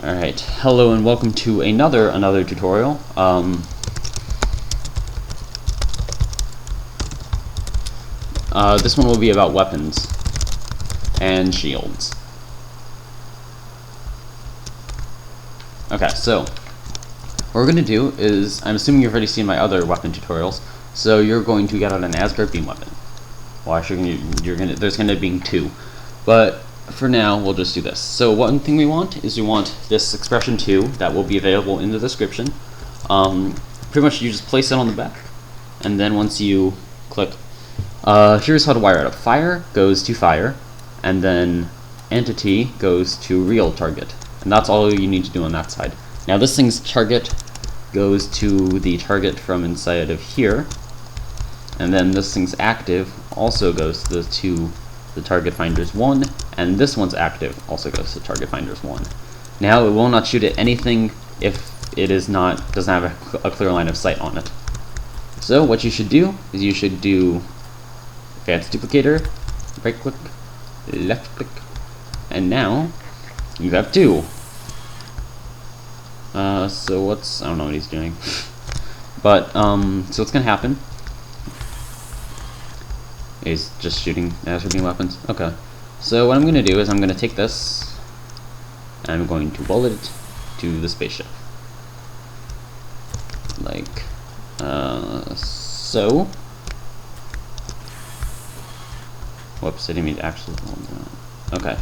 Alright, hello and welcome to another tutorial. This one will be about weapons and shields. Okay, so what we're going to do is, I'm assuming you've already seen my other weapon tutorials, so you're going to get out an Asgard beam weapon. Well, actually, there's going to be two, but for now, we'll just do this. So one thing we want is we want this expression 2 that will be available in the description. Pretty much you just place it on the back, and then once you click, here's how to wire it up. Fire goes to fire, and then entity goes to real target. And that's all you need to do on that side. Now this thing's target goes to the target from inside of here, and then this thing's active also goes to the target finders 1, and this one's active also goes to target finders 1. Now it will not shoot at anything if it doesn't have a clear line of sight on it. So what you should do is you should do advanced duplicator, right click, left click, and now you have 2. So I don't know what he's doing. But so what's gonna happen? He's just shooting Asgard beam weapons. Okay. So what I'm going to do is I'm going to take this and I'm going to weld it to the spaceship. Like so. Whoops, I didn't mean to actually hold that. Okay.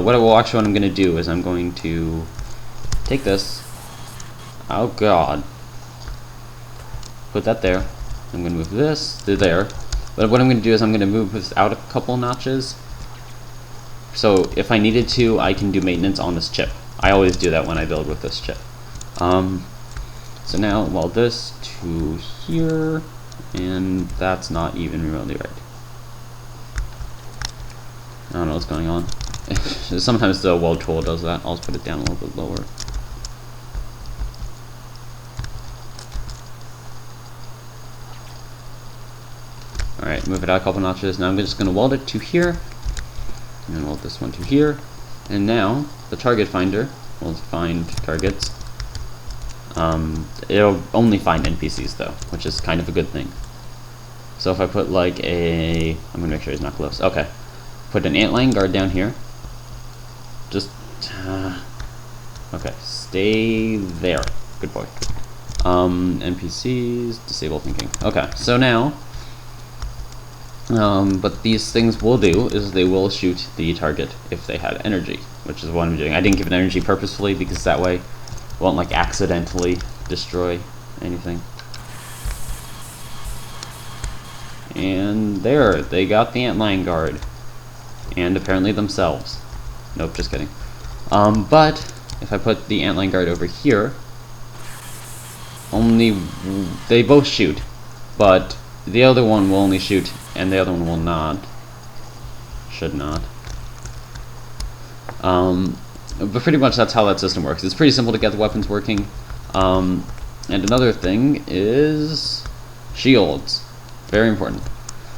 What I'm going to do is I'm going to take this. Oh god. Put that there. I'm going to move this to there. But what I'm going to do is I'm going to move this out a couple notches. So if I needed to, I can do maintenance on this chip. I always do that when I build with this chip. So now weld this to here, and that's not even remotely right. I don't know what's going on. Sometimes the weld tool does that. I'll just put it down a little bit lower. Alright, move it out a couple notches. Now I'm just going to weld it to here, and then weld this one to here, and now the target finder will find targets. It'll only find NPCs though, which is kind of a good thing. So if I put like I'm going to make sure he's not close. Okay, put an antline guard down here. Just, okay, stay there. Good boy. NPCs, disable thinking. Okay, so now, but these things will do is they will shoot the target if they had energy, which is what I'm doing. I didn't give it energy purposefully because that way it won't like accidentally destroy anything. And there, they got the antline guard, and apparently themselves. Nope, just kidding. But if I put the antline guard over here, they both shoot, but the other one will only shoot, and the other one will not. Should not. But pretty much that's how that system works. It's pretty simple to get the weapons working. And another thing is shields. Very important.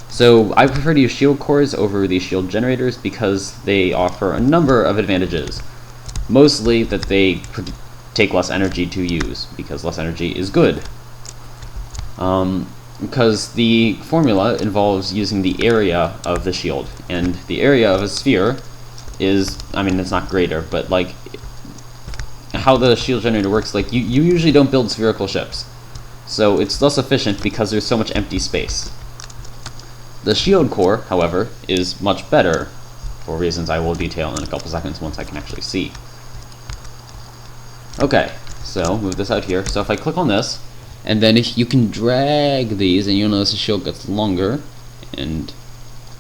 So I prefer to use shield cores over the shield generators because they offer a number of advantages. Mostly that they take less energy to use, because less energy is good. Because the formula involves using the area of the shield, and the area of a sphere is, I mean, it's not greater, but like how the shield generator works, like you usually don't build spherical ships, so it's less efficient because there's so much empty space. The shield core, however, is much better for reasons I will detail in a couple seconds once I can actually see. Okay, so move this out here. So if I click on this, and then if you can drag these, and you'll notice the shield gets longer and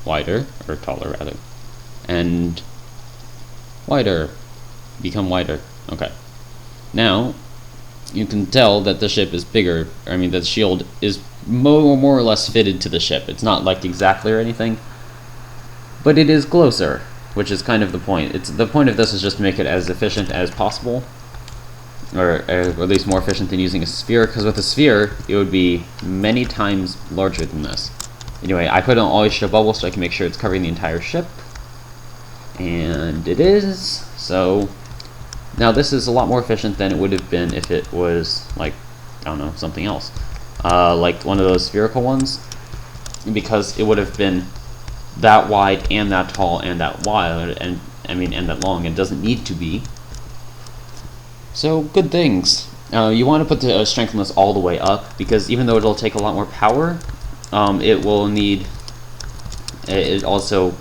wider, or taller rather, and wider, become wider. Okay. Now, you can tell that the ship is bigger. I mean, the shield is more or less fitted to the ship. It's not like exactly or anything, but it is closer, which is kind of the point. The point of this is just to make it as efficient as possible. Or at least more efficient than using a sphere, because with a sphere, it would be many times larger than this. Anyway, I put on always show bubble so I can make sure it's covering the entire ship. And it is, so Now this is a lot more efficient than it would have been if it was like, I don't know, something else, like one of those spherical ones, because it would have been that wide and that tall and that wide, and and that long. It doesn't need to be. So good things. You want to put the strength on this all the way up, because even though it'll take a lot more power, it will need. It also,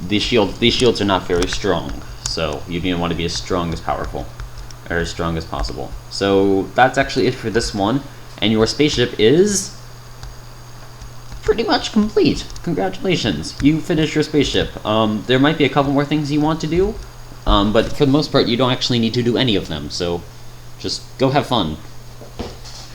these shields are not very strong, so you want to be as strong as powerful, or as strong as possible. So that's actually it for this one, and your spaceship is pretty much complete. Congratulations, you finished your spaceship. There might be a couple more things you want to do, but for the most part, you don't actually need to do any of them. So just go have fun.